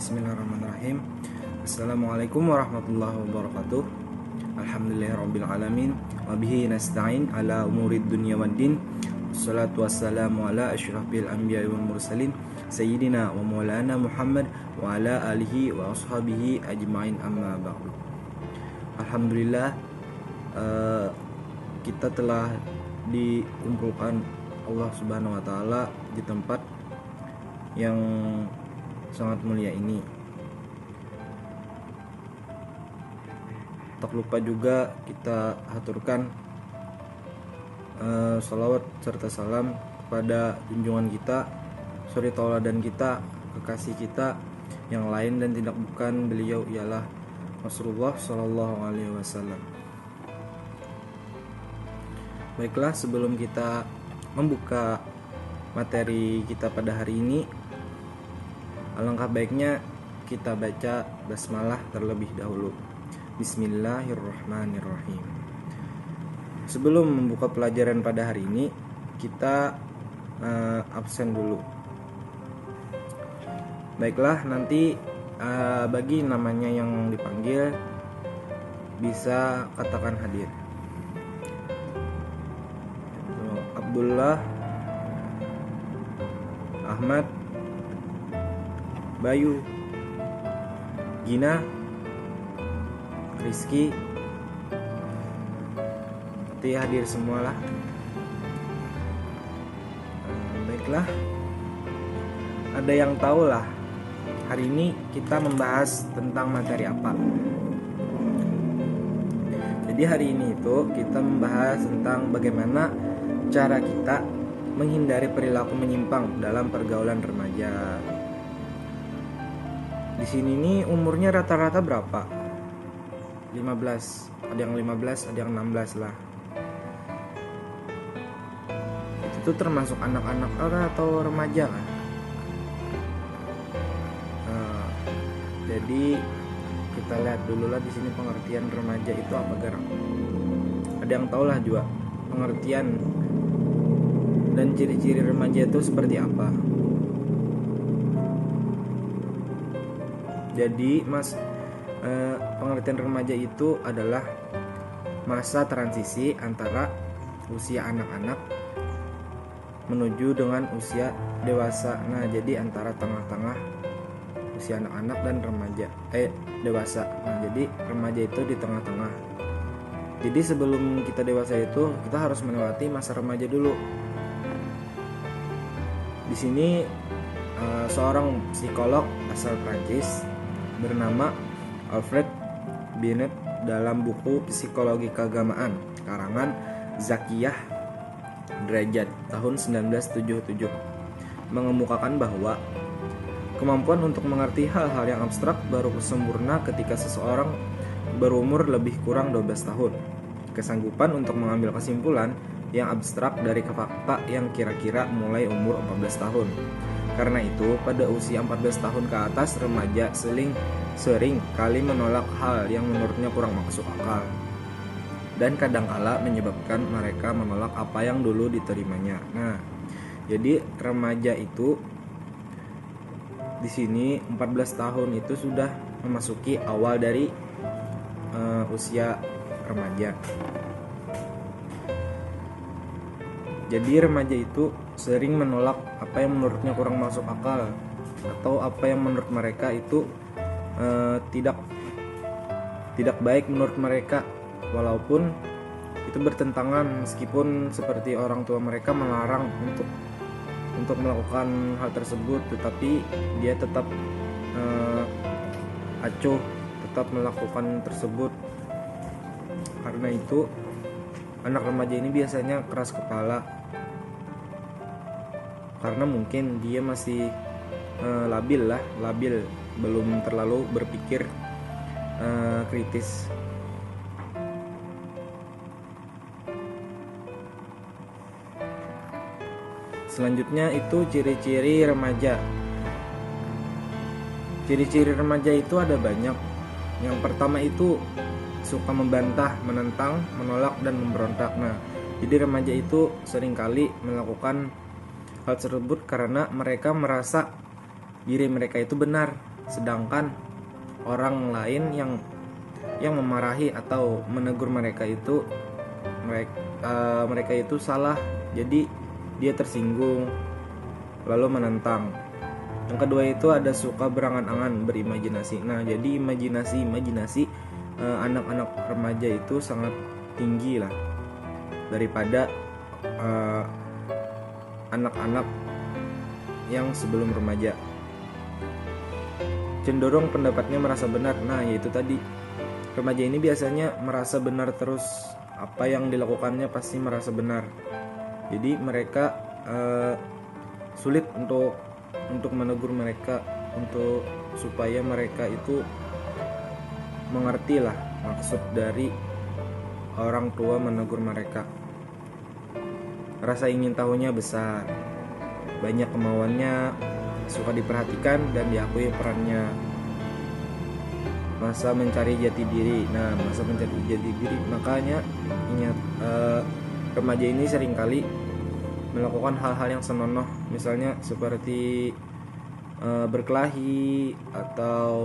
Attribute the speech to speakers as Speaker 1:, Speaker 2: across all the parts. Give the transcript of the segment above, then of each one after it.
Speaker 1: Bismillahirrahmanirrahim. Assalamualaikum warahmatullahi wabarakatuh. Alhamdulillahirabbil alamin wa bihi nasta'in ala umurid dunya waddin. Wassalatu wassalamu ala asyrafil anbiya'i wal mursalin sayyidina wa maulana Muhammad wa ala alihi wa ashabihi ajmain, amma ba'du. Alhamdulillah, kita telah dikumpulkan Allah Subhanahu wa taala di tempat yang sangat mulia ini. Tak lupa juga kita haturkan salawat serta salam kepada junjungan kita, suri tauladan kita, kekasih kita yang lain dan tidak bukan beliau ialah Rasulullah Shallallahu Alaihi Wasallam. Baiklah, sebelum kita membuka materi kita pada hari ini, alangkah baiknya kita baca basmalah terlebih dahulu. Bismillahirrahmanirrahim. Sebelum membuka pelajaran pada hari ini, kita absen dulu. Baiklah, nanti bagi namanya yang dipanggil bisa katakan hadir. Abdullah, Ahmad, Bayu, Gina, Rizky, nanti hadir semualah. Baiklah, ada yang tahu lah hari ini kita membahas tentang materi apa. Jadi hari ini itu kita membahas tentang bagaimana cara kita menghindari perilaku menyimpang dalam pergaulan remaja. Di sini nih umurnya rata-rata berapa? 15, ada yang 15, ada yang 16 lah. Itu termasuk anak-anak atau remaja kan? Jadi kita lihat dulu lah di sini pengertian remaja itu apa, Garang. Ada yang tahu lah juga pengertian dan ciri-ciri remaja itu seperti apa. Jadi pengertian remaja itu adalah masa transisi antara usia anak-anak menuju dengan usia dewasa. Nah, jadi antara tengah-tengah usia anak-anak dan remaja dewasa. Nah, jadi remaja itu di tengah-tengah. Jadi sebelum kita dewasa itu kita harus melewati masa remaja dulu. Di sini seorang psikolog asal Prancis bernama Alfred Binet dalam buku Psikologi Keagamaan karangan Zakiyah Derajat tahun 1977 mengemukakan bahwa kemampuan untuk mengerti hal-hal yang abstrak baru sempurna ketika seseorang berumur lebih kurang 12 tahun. Kesanggupan untuk mengambil kesimpulan yang abstrak dari fakta yang kira-kira mulai umur 14 tahun. Karena itu, pada usia 14 tahun ke atas, remaja sering kali menolak hal yang menurutnya kurang masuk akal, dan kadangkala menyebabkan mereka menolak apa yang dulu diterimanya. Nah, jadi remaja itu di sini 14 tahun itu sudah memasuki awal dari usia remaja. Jadi remaja itu sering menolak apa yang menurutnya kurang masuk akal atau apa yang menurut mereka itu tidak baik menurut mereka, walaupun itu bertentangan meskipun seperti orang tua mereka melarang untuk melakukan hal tersebut, tetapi dia tetap acuh tetap melakukan tersebut. Karena itu anak remaja ini biasanya keras kepala karena mungkin dia masih labil, belum terlalu berpikir kritis. Selanjutnya itu ciri-ciri remaja. Ciri-ciri remaja itu ada banyak. Yang pertama itu suka membantah, menentang, menolak, dan memberontak. Nah, jadi remaja itu seringkali melakukan hal tersebut karena mereka merasa diri mereka itu benar Sedangkan orang lain yang memarahi atau menegur mereka itu mereka itu salah, jadi dia tersinggung lalu menentang. Yang kedua itu ada suka berangan-angan, berimajinasi. Nah, jadi imajinasi anak-anak remaja itu sangat tinggi lah daripada anak-anak yang sebelum remaja. Cenderung pendapatnya merasa benar. Nah, yaitu tadi, remaja ini biasanya merasa benar terus, apa yang dilakukannya pasti merasa benar. Jadi mereka sulit untuk menegur mereka, untuk supaya mereka itu mengerti lah maksud dari orang tua menegur mereka. Rasa ingin tahunya besar, banyak kemauannya, suka diperhatikan dan diakui perannya. Masa mencari jati diri. Nah, masa mencari jati diri, makanya ingat, remaja ini seringkali melakukan hal-hal yang senonoh, misalnya seperti berkelahi atau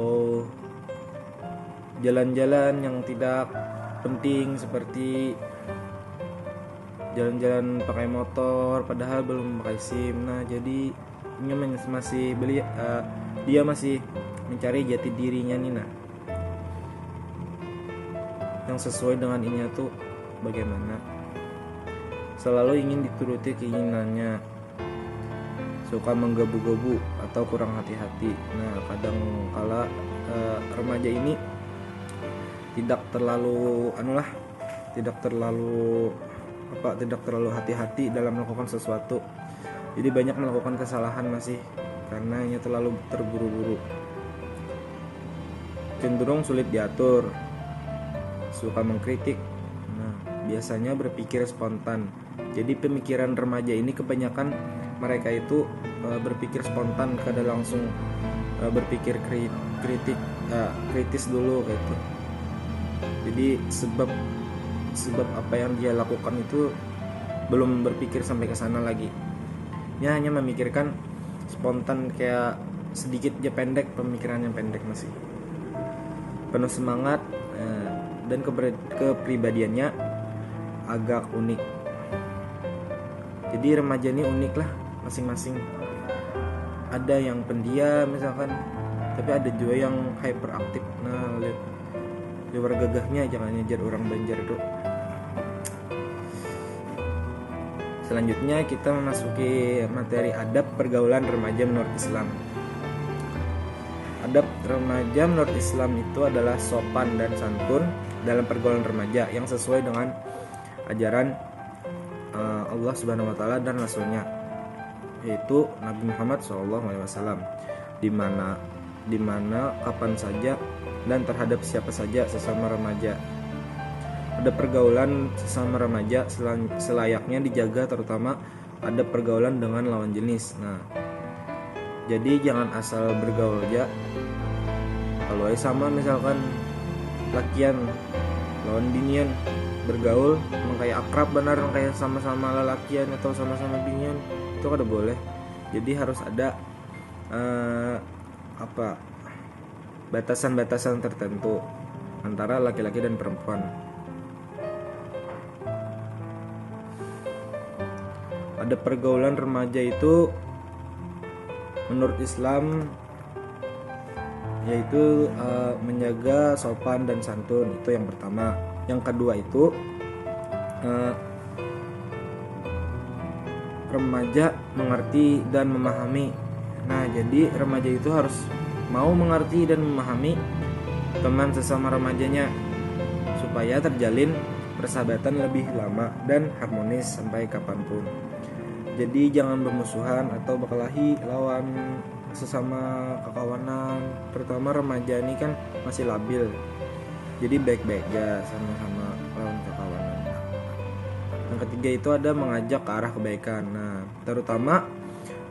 Speaker 1: jalan-jalan yang tidak penting, seperti jalan-jalan pakai motor padahal belum pakai SIM. Nah, jadi dia masih mencari jati dirinya nih. Nah, yang sesuai dengan ini tuh bagaimana? Selalu ingin dituruti keinginannya, suka menggebu-gebu atau kurang hati-hati. Nah, kadang kala remaja ini tidak terlalu hati-hati dalam melakukan sesuatu. Jadi banyak melakukan kesalahan masih karena hanya terlalu terburu-buru. Cenderung sulit diatur, suka mengkritik. Nah, biasanya berpikir spontan. Jadi pemikiran remaja ini kebanyakan mereka itu berpikir spontan, kadang langsung berpikir kritis dulu gitu. Jadi sebab apa yang dia lakukan itu belum berpikir sampai ke sana lagi. Dia hanya memikirkan spontan, kayak sedikit aja pendek, pemikirannya pendek masih. Penuh semangat dan kepribadiannya agak unik. Jadi remaja ini unik lah masing-masing. Ada yang pendiam misalkan, tapi ada juga yang hyperaktif. Nah, lihat luar gagahnya, jangan ngejar orang Banjar itu. Selanjutnya kita memasuki materi adab pergaulan remaja menurut Islam. Adab remaja menurut Islam itu adalah sopan dan santun dalam pergaulan remaja yang sesuai dengan ajaran Allah Subhanahu wa taala dan Rasulnya, yaitu Nabi Muhammad SAW, di mana kapan saja dan terhadap siapa saja sesama remaja. Ada pergaulan sesama remaja selayaknya dijaga, terutama ada pergaulan dengan lawan jenis. Nah, jadi jangan asal bergaul aja. Kalau sama misalkan lakian lawan binian bergaul emang kayak akrab benar, kayak sama-sama lelakian atau sama-sama binian, itu kada boleh. Jadi harus ada batasan-batasan tertentu antara laki-laki dan perempuan. Ada pergaulan remaja itu menurut Islam yaitu menjaga sopan dan santun, itu yang pertama. Yang kedua itu remaja mengerti dan memahami. Nah, jadi remaja itu harus mau mengerti dan memahami teman sesama remajanya supaya terjalin persahabatan lebih lama dan harmonis sampai kapanpun. Jadi jangan bermusuhan atau berkelahi lawan sesama kekawanan. Terutama remaja ini kan masih labil, jadi baik-baik aja sama-sama lawan kekawanan. Yang ketiga itu ada mengajak ke arah kebaikan. Nah, terutama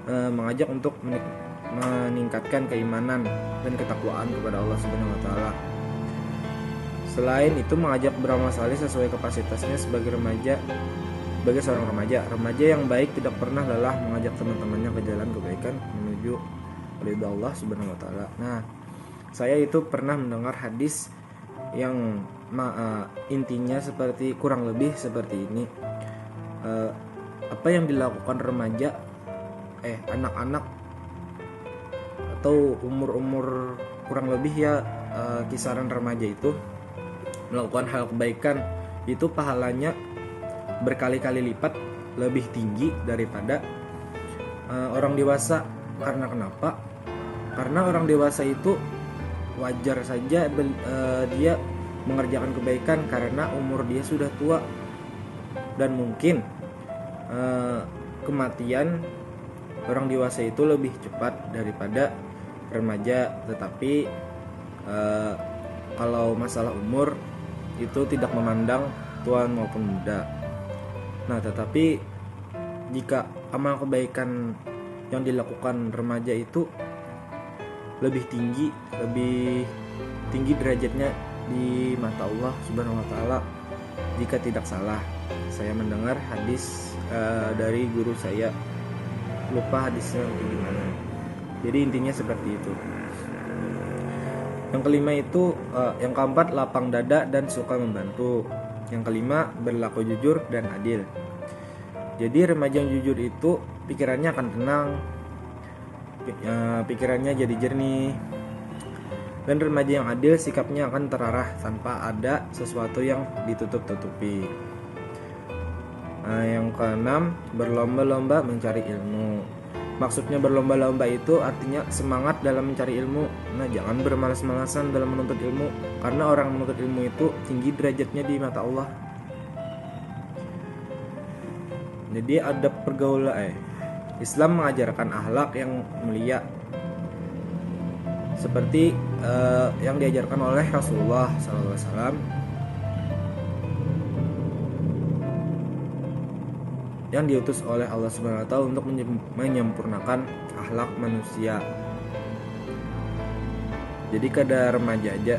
Speaker 1: mengajak untuk meningkatkan keimanan dan ketakwaan kepada Allah Subhanahu wa taala. Selain itu mengajak beramal saleh sesuai kapasitasnya sebagai seorang remaja. Remaja yang baik tidak pernah lelah mengajak teman-temannya ke jalan kebaikan menuju ridha Allah Subhanahu wa taala. Nah, Saya itu pernah mendengar hadis yang intinya kurang lebih seperti ini. Apa yang dilakukan remaja, anak-anak atau umur kurang lebih ya kisaran remaja itu melakukan hal kebaikan, itu pahalanya berkali-kali lipat lebih tinggi daripada orang dewasa. Karena kenapa? Karena orang dewasa itu wajar saja dia mengerjakan kebaikan karena umur dia sudah tua, dan mungkin kematian orang dewasa itu lebih cepat daripada remaja. Tetapi kalau masalah umur itu tidak memandang tua maupun muda. Nah, tetapi jika amal kebaikan yang dilakukan remaja itu lebih tinggi derajatnya di mata Allah Subhanahu wa taala. Jika tidak salah, saya mendengar hadis dari guru saya, lupa hadisnya gimana. Jadi intinya seperti itu. Yang kelima itu yang keempat, lapang dada dan suka membantu. Yang kelima, berlaku jujur dan adil. Jadi remaja yang jujur itu pikirannya akan tenang, pikirannya jadi jernih. Dan remaja yang adil sikapnya akan terarah tanpa ada sesuatu yang ditutup-tutupi. Yang keenam, berlomba-lomba mencari ilmu. Maksudnya berlomba-lomba itu artinya semangat dalam mencari ilmu. Nah, jangan bermalas-malasan dalam menuntut ilmu, karena orang menuntut ilmu itu tinggi derajatnya di mata Allah. Jadi adab pergaulan Islam mengajarkan akhlak yang mulia seperti yang diajarkan oleh Rasulullah SAW, yang diutus oleh Allah Subhanahu wa taala untuk menyempurnakan akhlak manusia. Jadi kada remaja aja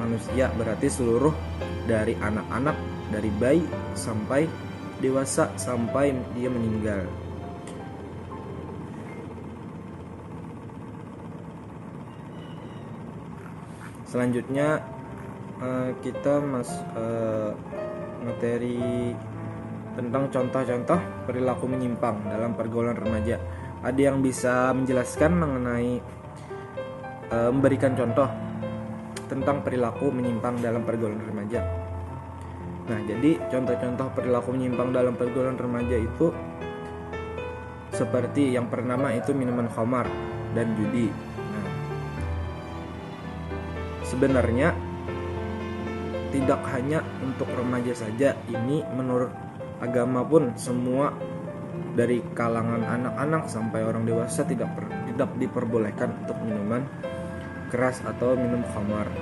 Speaker 1: manusia, berarti seluruh dari anak-anak, dari bayi sampai dewasa sampai dia meninggal. Selanjutnya kita materi tentang contoh-contoh perilaku menyimpang dalam pergaulan remaja. Ada yang bisa menjelaskan mengenai memberikan contoh tentang perilaku menyimpang dalam pergaulan remaja? Nah, jadi contoh-contoh perilaku menyimpang dalam pergaulan remaja itu seperti yang pertama itu minuman khamar dan judi. Nah, sebenarnya tidak hanya untuk remaja saja, ini menurut agama pun semua dari kalangan anak-anak sampai orang dewasa tidak diperbolehkan untuk minuman keras atau minum khamar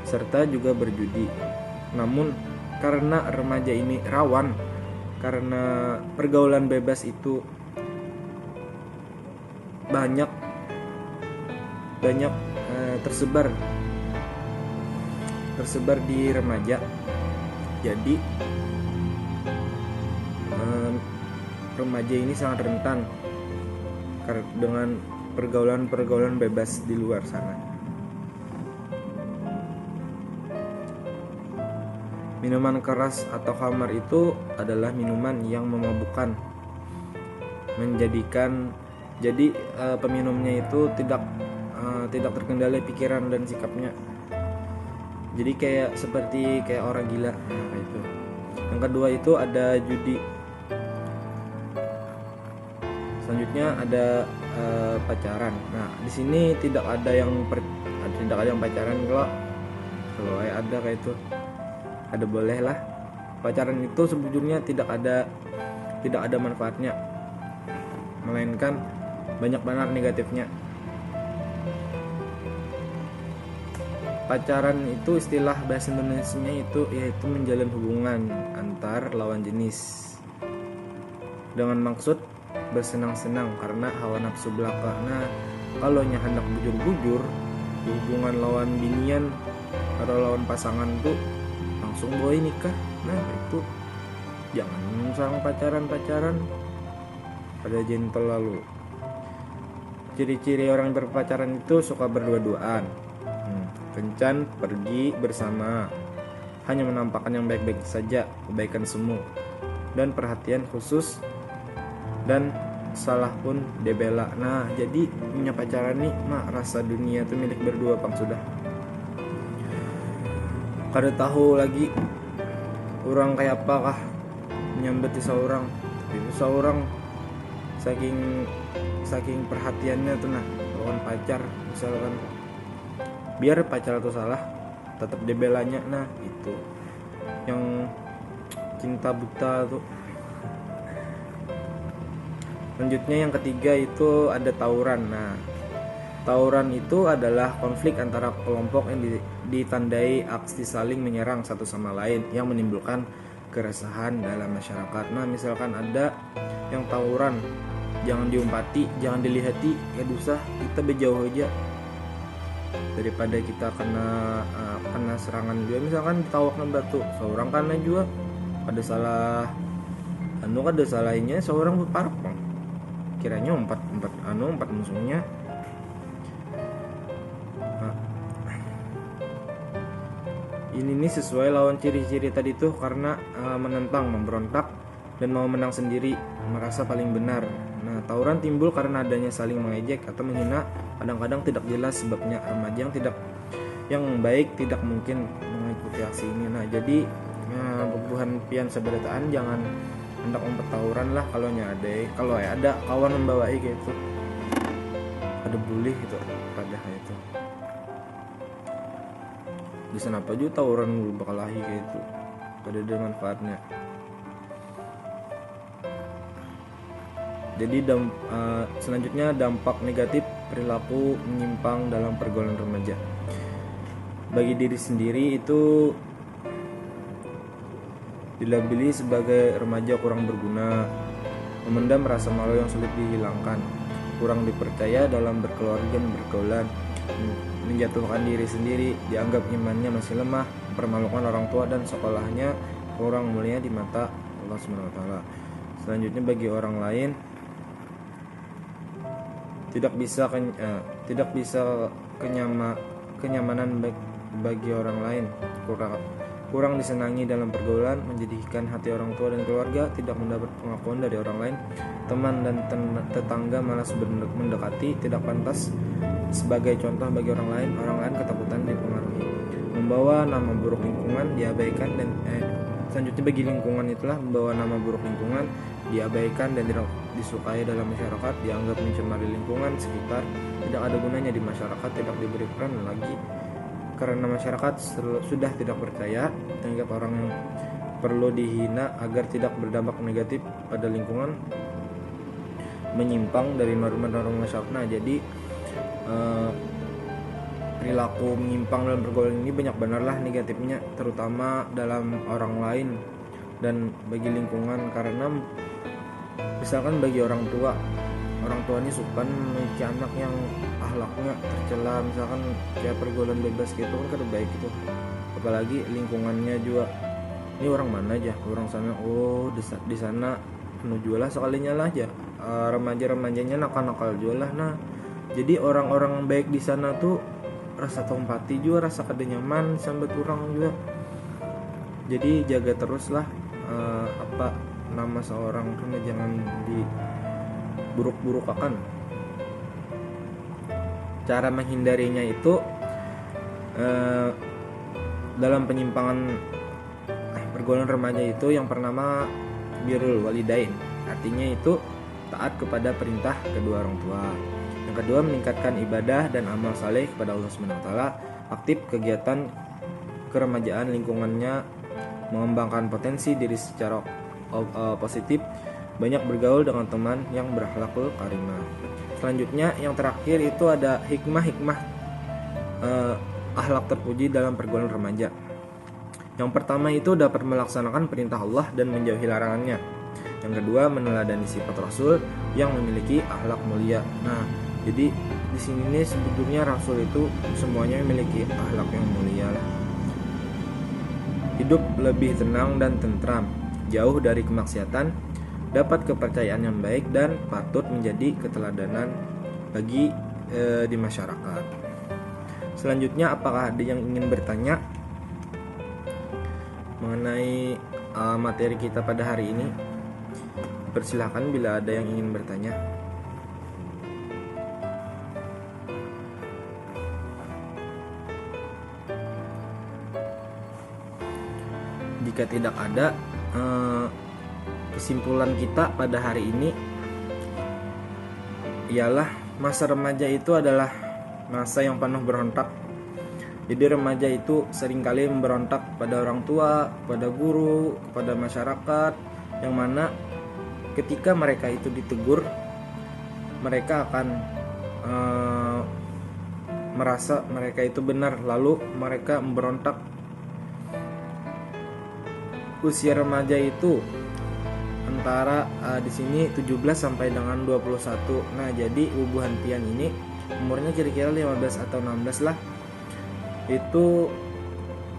Speaker 1: serta juga berjudi. Namun karena remaja ini rawan, karena pergaulan bebas itu banyak tersebar di remaja. Jadi remaja ini sangat rentan dengan pergaulan bebas di luar sana. Minuman keras atau khamar itu adalah minuman yang memabukkan, jadi peminumnya itu tidak terkendali pikiran dan sikapnya. Jadi seperti orang gila. Nah, itu. Yang kedua itu ada judi. Selanjutnya ada pacaran. Nah, di sini tidak ada yang pacaran. Kalau ada kayak itu, ada boleh lah. Pacaran itu sebetulnya tidak ada manfaatnya, melainkan banyak banget negatifnya. Pacaran itu istilah bahasa Indonesianya itu yaitu menjalin hubungan antar lawan jenis dengan maksud bersenang-senang karena hawa nafsu belaka. Nah, kalau hendak bujur-bujur hubungan lawan binian atau lawan pasangan tuh langsung boy nikah. Nah, itu jangan sang pacaran pada gentle lalu. Ciri-ciri orang berpacaran itu suka berdua-duaan, kencan, pergi bersama, hanya menampakkan yang baik-baik saja, kebaikan semu, dan perhatian khusus, dan salah pun dibela. Nah, jadi punya pacaran nih mah rasa dunia tuh milik berdua pang sudah. Kada tahu lagi orang kayak apakah menyambut seseorang, tapi seseorang saking perhatiannya tuh nah lawan pacar, misalkan biar pacar itu salah tetap dibelanya. Nah itu yang cinta buta tuh. Selanjutnya yang ketiga itu ada tawuran. Nah, tawuran itu adalah konflik antara kelompok yang ditandai aksi saling menyerang satu sama lain yang menimbulkan keresahan dalam masyarakat. Nah, misalkan ada yang tawuran, jangan diumpati, jangan dilihati, ya dosa, kita berjauh aja daripada kita kena serangan juga. Misalkan ditawak batu, seorang karena juga ada salah ada salahnya seorang berparap bang. Kiranya empat musuhnya. Nah, ini sesuai lawan ciri-ciri tadi tuh karena menentang, memberontak, dan mau menang sendiri, merasa paling benar. Nah, tawuran timbul karena adanya saling mengejek atau menghina, kadang-kadang tidak jelas sebabnya. Remaja yang baik tidak mungkin mengikuti aksi ini. Nah, jadi bubuhan pian seberataan jangan hendak tawuran lah kalau ada kawan membawai gitu, ada bully gitu pada itu. Bisa apa juga tawuran bakal lahi kayak itu, ada manfaatnya. Jadi selanjutnya dampak negatif perilaku menyimpang dalam pergaulan remaja. Bagi diri sendiri itu dilabeli sebagai remaja kurang berguna, memendam rasa malu yang sulit dihilangkan, kurang dipercaya dalam berkeluarga dan bergaulan, menjatuhkan diri sendiri, dianggap imannya masih lemah, mempermalukan orang tua dan sekolahnya kurang mulia di mata Allah SWT. Selanjutnya bagi orang lain tidak bisa kenyamanan bagi orang lain, kurang disenangi dalam pergaulan, menjadikan hati orang tua dan keluarga, tidak mendapat pengakuan dari orang lain, teman dan tetangga malas mendekati, tidak pantas sebagai contoh bagi orang lain ketakutan dipengaruhi, membawa nama buruk lingkungan, diabaikan dan selanjutnya bagi lingkungan itulah membawa nama buruk lingkungan, diabaikan dan tidak disukai dalam masyarakat, dianggap mencemari lingkungan sekitar, tidak ada gunanya di masyarakat, tidak diberi peran lagi karena masyarakat sudah tidak percaya, dianggap orang yang perlu dihina agar tidak berdampak negatif pada lingkungan, menyimpang dari norma-norma masyarakat. Nah, jadi perilaku menyimpang dalam pergaulan ini banyak benarlah negatifnya, terutama dalam orang lain dan bagi lingkungan. Karena misalkan bagi orang tuanya suka memiliki anak yang akhlaknya tercela, misalkan kayak pergaulan bebas gitu kan kada baik gitu. Apalagi lingkungannya juga, ini orang mana aja, orang sana, di sana penuh jualah sekalinya lah aja, remaja-remajanya nakal-nakal jualah. Nah, jadi orang-orang baik di sana tuh rasa empati juga, rasa kada nyaman sambat orang juga. Jadi jaga terus lah nama seorang tuh, jangan diburuk-burukakan. Cara menghindarinya itu dalam penyimpangan pergaulan remaja itu yang pertama birrul walidain, artinya itu taat kepada perintah kedua orang tua. Yang kedua meningkatkan ibadah dan amal saleh kepada Allah SWT, aktif kegiatan keremajaan lingkungannya, mengembangkan potensi diri secara positif, banyak bergaul dengan teman yang berakhlakul karimah. Selanjutnya yang terakhir itu ada hikmah akhlak terpuji dalam pergaulan remaja. Yang pertama itu dapat melaksanakan perintah Allah dan menjauhi larangannya. Yang kedua meneladani sifat Rasul yang memiliki akhlak mulia. Nah, jadi di sini nih sebetulnya Rasul itu semuanya memiliki akhlak yang mulia lah. Hidup lebih tenang dan tentram, jauh dari kemaksiatan, dapat kepercayaan yang baik dan patut menjadi keteladanan bagi di masyarakat. Selanjutnya, apakah ada yang ingin bertanya mengenai materi kita pada hari ini? Persilahkan bila ada yang ingin bertanya. Jika tidak ada, kesimpulan kita pada hari ini ialah masa remaja itu adalah masa yang penuh berontak. Jadi remaja itu seringkali memberontak pada orang tua, pada guru, kepada masyarakat, yang mana ketika mereka itu ditegur, mereka akan merasa mereka itu benar, lalu mereka memberontak. Usia remaja itu antara di sini 17 sampai dengan 21. Nah, jadi Bubu Hanpian ini umurnya kira-kira 15 atau 16 lah. Itu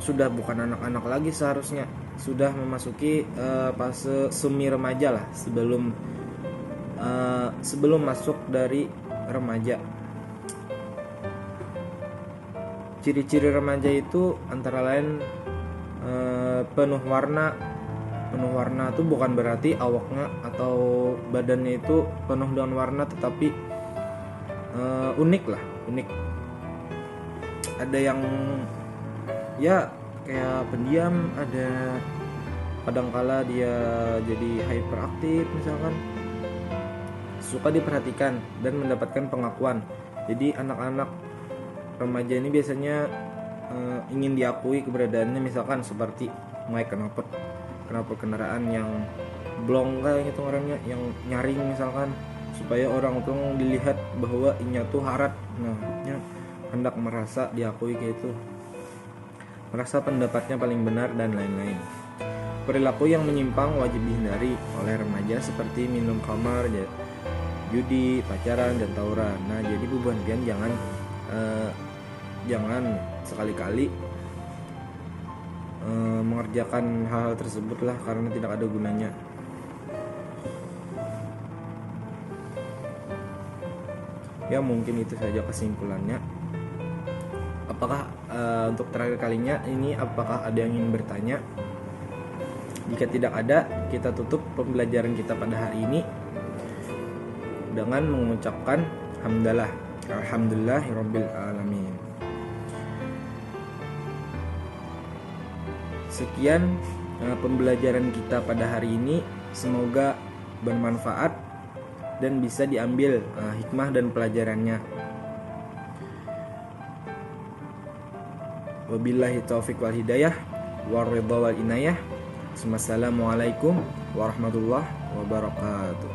Speaker 1: sudah bukan anak-anak lagi seharusnya, sudah memasuki fase semi remaja lah, sebelum masuk dari remaja. Ciri-ciri remaja itu antara lain penuh warna. Penuh warna itu bukan berarti awaknya atau badannya itu penuh dengan warna, tetapi unik lah, unik. Ada yang ya kayak pendiam, ada kadangkala dia jadi hyperaktif misalkan, suka diperhatikan dan mendapatkan pengakuan. Jadi anak-anak remaja ini biasanya ingin diakui keberadaannya, misalkan seperti naik knalpot kendaraan yang blong kayak gitu orangnya, yang nyaring misalkan, supaya orang tuh dilihat bahwa inya tuh harat. Nah, hendak merasa diakui kayak itu, merasa pendapatnya paling benar dan lain-lain. Perilaku yang menyimpang wajib dihindari oleh remaja seperti minum khamar, judi, pacaran, dan tawuran. Nah, jadi Bubu Hanpian jangan sekali-kali mengerjakan hal-hal tersebut lah, karena tidak ada gunanya. Ya, mungkin itu saja kesimpulannya. Apakah untuk terakhir kalinya ini, apakah ada yang ingin bertanya? Jika tidak ada, kita tutup pembelajaran kita pada hari ini dengan mengucapkan hamdalah, alhamdulillahirabbil alamin. Sekian pembelajaran kita pada hari ini, semoga bermanfaat dan bisa diambil hikmah dan pelajarannya. Wabillahi taufiq wal hidayah, waridha wal inayah. Wassalamualaikum warahmatullahi wabarakatuh.